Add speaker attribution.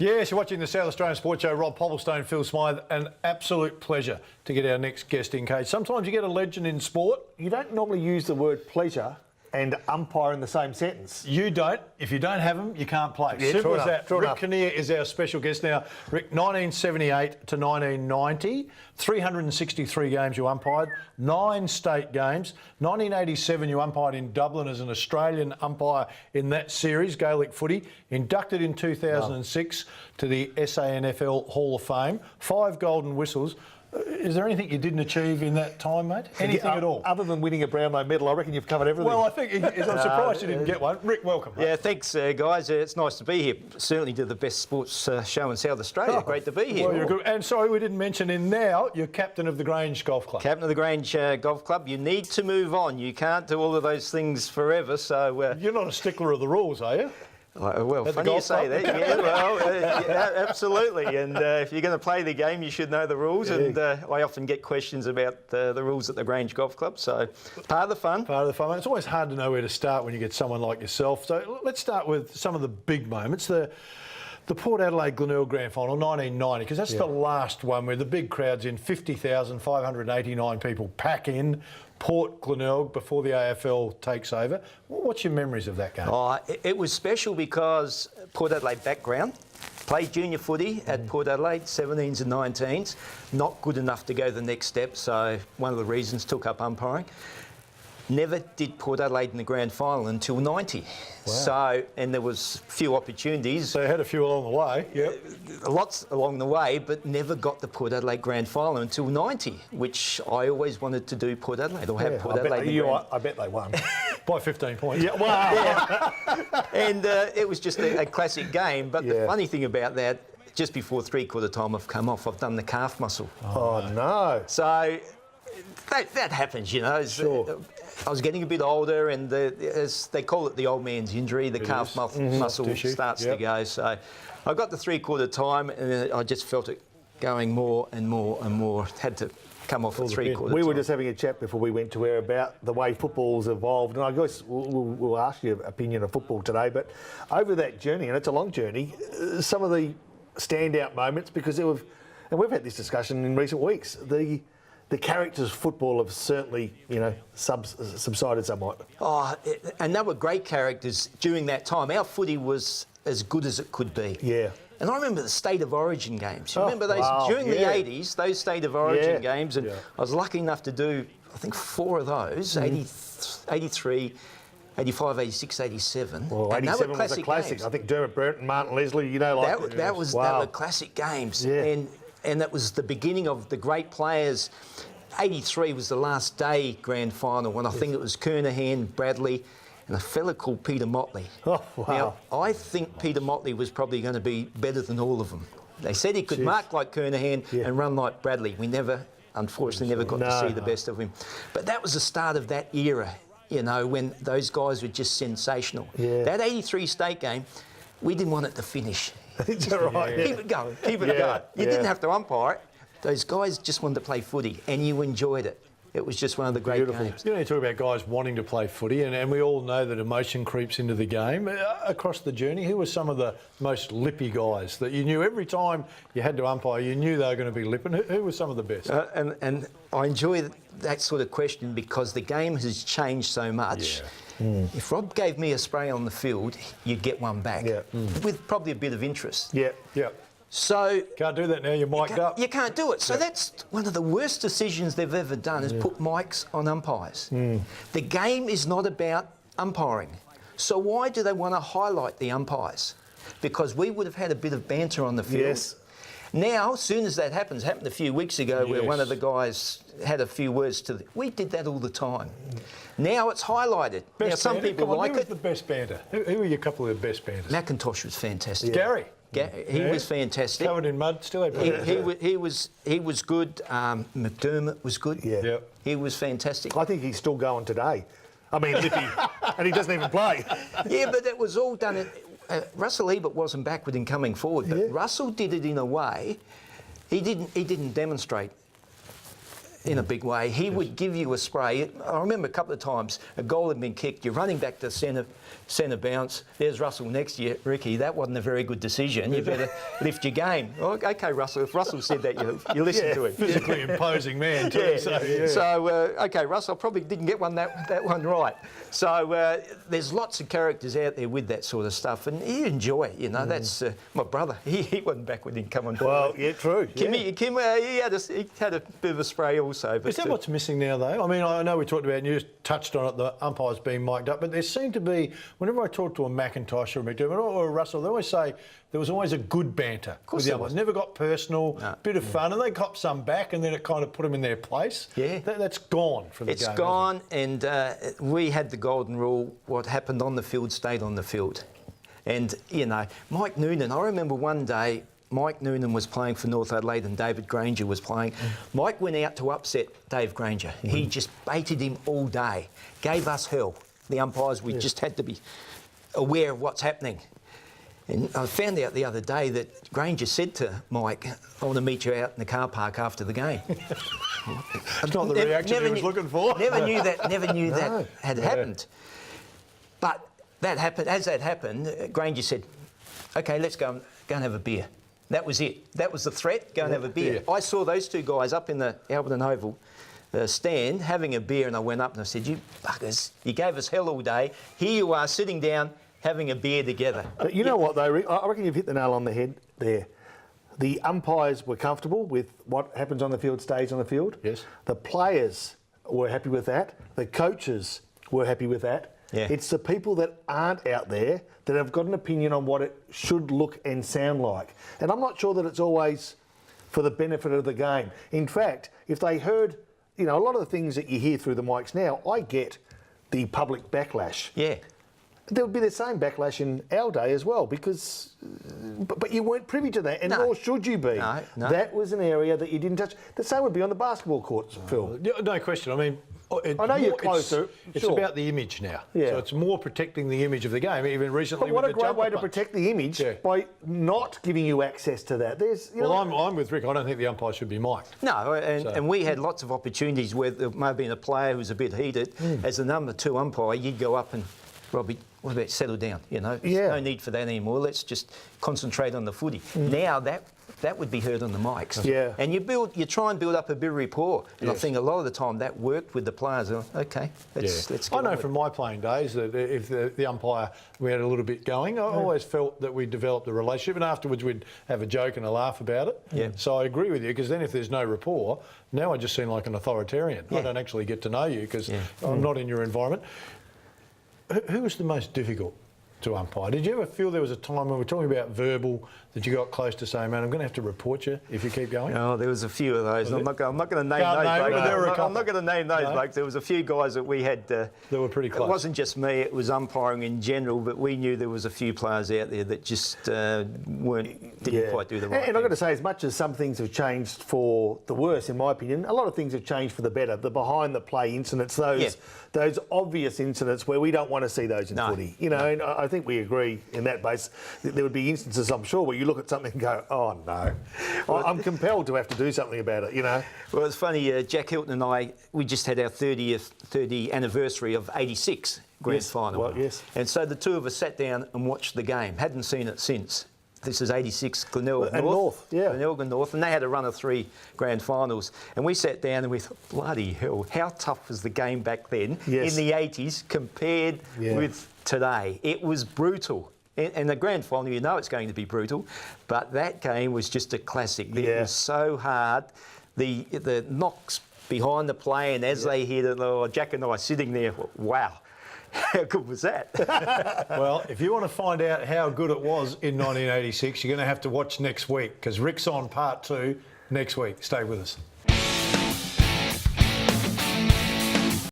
Speaker 1: Yes, you're watching the South Australian Sports Show. Rob Popplestone, Phil Smythe. An absolute pleasure to get our next guest in, Kate. Sometimes you get a legend in sport.
Speaker 2: You don't normally use the word pleasure and umpire in the same sentence.
Speaker 1: You don't. If you don't have them, you can't play.
Speaker 2: Yeah,
Speaker 1: Simple as
Speaker 2: enough,
Speaker 1: that.
Speaker 2: true
Speaker 1: Rick
Speaker 2: enough.
Speaker 1: Kinnear is our special guest now. Rick, 1978 to 1990, 363 games you umpired, 9 state games. 1987 you umpired in Dublin as an Australian umpire in that series, Gaelic footy. Inducted in 2006 to the SANFL Hall of Fame. 5 golden whistles. Is there anything you didn't achieve in that time, mate? Anything at all?
Speaker 2: Other than winning a Brownlow medal, I reckon you've covered everything.
Speaker 1: Well, I think I'm surprised you didn't get one. Rick, welcome. Mate.
Speaker 3: Yeah, thanks, guys. It's nice to be here. Certainly do the best sports show in South Australia. Great to be here.
Speaker 1: Well, you're good. And sorry, we didn't mention you're captain of the Grange Golf Club.
Speaker 3: Captain of the Grange Golf Club. You need to move on. You can't do all of those things forever. So
Speaker 1: you're not a stickler of the rules, are you?
Speaker 3: Well, funny you say that. Yeah, well, yeah, absolutely. And if you're going to play the game, you should know the rules. Yeah. And I often get questions about the rules at the Grange Golf Club. So part of the fun.
Speaker 1: Part of the fun. It's always hard to know where to start when you get someone like yourself. So let's start with some of the big moments. The Port Adelaide Glenelg Grand Final, 1990, because that's the last one where the big crowd's in, 50,589 people pack in Port Glenelg before the AFL takes over. What's your memories of that game?
Speaker 3: Oh, it was special because Port Adelaide background, played junior footy at Port Adelaide, 17s and 19s, not good enough to go the next step, so one of the reasons took up umpiring. Never did Port Adelaide in the grand final until 90. Wow. So, and there was few opportunities.
Speaker 1: So you had a few along the way. Yep.
Speaker 3: Lots along the way, but never got the Port Adelaide grand final until 90, which I always wanted to do Port Adelaide or have Port Adelaide.
Speaker 2: I bet they won.
Speaker 1: By 15 points.
Speaker 2: Yeah, wow.
Speaker 3: Yeah. And it was just a classic game. But the funny thing about that, just before three-quarter time I've come off, I've done the calf muscle.
Speaker 2: Oh no.
Speaker 3: So that happens, you know.
Speaker 2: Sure.
Speaker 3: I was getting a bit older, and as they call it, the old man's injury, the calf muscle starts to go. So I got the three-quarter time, and I just felt it going more and more and more. Had to come off at three-quarter time.
Speaker 2: We were just having a chat before we went to air about the way football's evolved, and I guess we'll ask your opinion of football today, but over that journey, and it's a long journey, some of the standout moments, because and we've had this discussion in recent weeks, the characters of football have certainly, subsided somewhat.
Speaker 3: Oh, and they were great characters during that time. Our footy was as good as it could be.
Speaker 2: Yeah.
Speaker 3: And I remember the State of Origin games. You remember those during the 80s, those State of Origin games, and I was lucky enough to do, I think, 4 of those, 83, 85, 86, 87.
Speaker 2: Well,
Speaker 3: and
Speaker 2: 87 was a classic.
Speaker 3: Games.
Speaker 2: I think Dermot Burton, Martin Leslie,
Speaker 3: that were classic games.
Speaker 2: Yeah.
Speaker 3: And that was the beginning of the great players. 83 was the last day grand final when I think it was Kernahan, Bradley, and a fella called Peter Motley.
Speaker 2: Oh, wow.
Speaker 3: Now, I think Peter Motley was probably going to be better than all of them. They said he could mark like Kernahan and run like Bradley. We unfortunately never got to see the best of him. But that was the start of that era, when those guys were just sensational.
Speaker 2: Yeah.
Speaker 3: That 83 state game, we didn't want it to finish.
Speaker 2: Is that right?
Speaker 3: Keep it going, keep it going. You didn't have to umpire it. Those guys just wanted to play footy, and you enjoyed it. It was just one of the great games.
Speaker 1: You talk about guys wanting to play footy, and we all know that emotion creeps into the game. Across the journey, who were some of the most lippy guys that you knew every time you had to umpire, you knew they were going to be lipping? Who were some of the best?
Speaker 3: And I enjoy that sort of question because the game has changed so much.
Speaker 1: Yeah.
Speaker 3: If Rob gave me a spray on the field, you'd get one back with probably a bit of interest.
Speaker 2: Yeah.
Speaker 1: Yeah.
Speaker 3: So
Speaker 1: can't do that now. You're mic'd up.
Speaker 3: You can't do it. So that's one of the worst decisions they've ever done is put mics on umpires. The game is not about umpiring. So why do they want to highlight the umpires? Because we would have had a bit of banter on the field.
Speaker 2: Yes.
Speaker 3: Now, as soon as that happened a few weeks ago where one of the guys had a few words we did that all the time. Now it's highlighted. Now, some people like it.
Speaker 1: Who was the best banter? Who were your couple of the best banters?
Speaker 3: McIntosh was fantastic.
Speaker 1: Gary.
Speaker 3: He was fantastic.
Speaker 1: Covered in mud, still had
Speaker 3: he was good. McDermott was good.
Speaker 2: Yeah.
Speaker 1: Yep.
Speaker 3: He was fantastic.
Speaker 2: I think he's still going today. I mean, lippy, and he doesn't even play.
Speaker 3: Yeah, but it was all done. Russell Ebert wasn't backward in coming forward, but Russell did it in a way. He didn't demonstrate. in a big way. He would give you a spray. I remember a couple of times a goal had been kicked. You're running back to centre bounce. There's Russell next to you. Ricky, that wasn't a very good decision. You better lift your game. Oh, OK, Russell. If Russell said that, you listen to him.
Speaker 1: Physically imposing man too.
Speaker 3: Yeah. So OK, Russell probably didn't get that one right. So there's lots of characters out there with that sort of stuff, and you enjoy it. You know, that's my brother. He wasn't back when he come on.
Speaker 2: Well, yeah, true.
Speaker 3: Kim, he had a bit of a spray also. But
Speaker 1: is that what's missing now, though? I mean, I know we talked about, and you touched on it, the umpires being mic'd up, but there seemed to be, whenever I talk to a McIntosh or a McDermott or a Russell, they always say there was always a good banter with the umpires. Never got personal, bit of fun, and they copped some back, and then it kind of put them in their place. Yeah. That's gone from the game.
Speaker 3: It's gone, and we had the golden rule, what happened on the field stayed on the field. And, you know, Mike Noonan, I remember one day, Mike Noonan was playing for North Adelaide and David Granger was playing. Mike went out to upset Dave Granger. He just baited him all day, gave us hell. The umpires, we just had to be aware of what's happening. And I found out the other day that Granger said to Mike, I want to meet you out in the car park after the game.
Speaker 1: That's not the reaction he was looking for.
Speaker 3: Never knew that had happened. But that happened. As that happened, Granger said, OK, let's go and have a beer. That was it. That was the threat. Go and have a beer. I saw those two guys up in the Alberton Oval stand having a beer, and I went up and I said, you buggers, you gave us hell all day. Here you are sitting down having a beer together.
Speaker 2: But you know what, though, Rick? I reckon you've hit the nail on the head there. The umpires were comfortable with what happens on the field stays on the field.
Speaker 1: Yes.
Speaker 2: The players were happy with that. The coaches were happy with that.
Speaker 3: Yeah.
Speaker 2: It's the people that aren't out there that have got an opinion on what it should look and sound like. And I'm not sure that it's always for the benefit of the game. In fact, if they heard, you know, a lot of the things that you hear through the mics now, I get the public backlash.
Speaker 3: Yeah.
Speaker 2: There would be the same backlash in our day as well, because, but you weren't privy to that, and nor should you be.
Speaker 3: No.
Speaker 2: That was an area that you didn't touch. The same would be on the basketball courts, Phil.
Speaker 1: No question. I mean,
Speaker 2: I know you're closer.
Speaker 1: It's about the image now.
Speaker 2: Yeah.
Speaker 1: So it's more protecting the image of the game. Even recently,
Speaker 2: But what
Speaker 1: with
Speaker 2: a
Speaker 1: the
Speaker 2: great way to
Speaker 1: jumper punch.
Speaker 2: protect the image by not giving you access to that. There's, you know,
Speaker 1: I'm with Rick. I don't think the umpire should be mic'd.
Speaker 3: No, and we had lots of opportunities where there may have been a player who was a bit heated. As the number 2 umpire, you'd go up and, Robbie, what about settle down? You know,
Speaker 2: Yeah.
Speaker 3: no need for that anymore. Let's just concentrate on the footy. Now that would be heard on the mics.
Speaker 2: Yeah.
Speaker 3: And you try and build up a bit of rapport. And I think a lot of the time that worked with the players. Okay, let's get
Speaker 1: I know
Speaker 3: on
Speaker 1: from
Speaker 3: with
Speaker 1: my playing days that if the umpire, we had a little bit going, I always felt that we developed a relationship, and afterwards we'd have a joke and a laugh about it.
Speaker 3: Yeah.
Speaker 1: So I agree with you, because then if there's no rapport, now I just seem like an authoritarian. I don't actually get to know you because I'm not in your environment. Who was the most difficult to umpire? Did you ever feel there was a time when we're talking about verbal that you got close to saying, man, I'm going to have to report you if you keep going?
Speaker 3: Oh, there was a few of those. I'm not going to name
Speaker 1: Can't
Speaker 3: those
Speaker 1: name
Speaker 3: blokes.
Speaker 1: them, there were a
Speaker 3: I'm
Speaker 1: couple.
Speaker 3: not going to name those blokes. There was a few guys that we had.
Speaker 1: They were pretty close.
Speaker 3: It wasn't just me. It was umpiring in general. But we knew there was a few players out there that just didn't quite do the right
Speaker 2: And I've got to
Speaker 3: thing.
Speaker 2: say, as much as some things have changed for the worse, in my opinion, a lot of things have changed for the better. The behind-the-play incidents, those obvious incidents where we don't want to see those in footy. You know, and I think we agree in that base. There would be instances, I'm sure, where you look at something and go, oh no, I'm compelled to have to do something about it, you know.
Speaker 3: Well, it's funny, Jack Hilton and I, we just had our 30th anniversary of 86 grand final.
Speaker 2: Well, yes.
Speaker 3: And so the two of us sat down and watched the game. Hadn't seen it since. This is 86 Glenelg North. Glenelg North, and they had a run of 3 grand finals. And we sat down and we thought, bloody hell, how tough was the game back then in the 80s compared with today? It was brutal. And the grand final, you know it's going to be brutal, but that game was just a classic. It was so hard. The knocks behind the play, and as they hit it, Jack and I sitting there, wow, how good was that?
Speaker 1: Well, if you want to find out how good it was in 1986, you're going to have to watch next week, because Rick's on part 2 next week. Stay with us.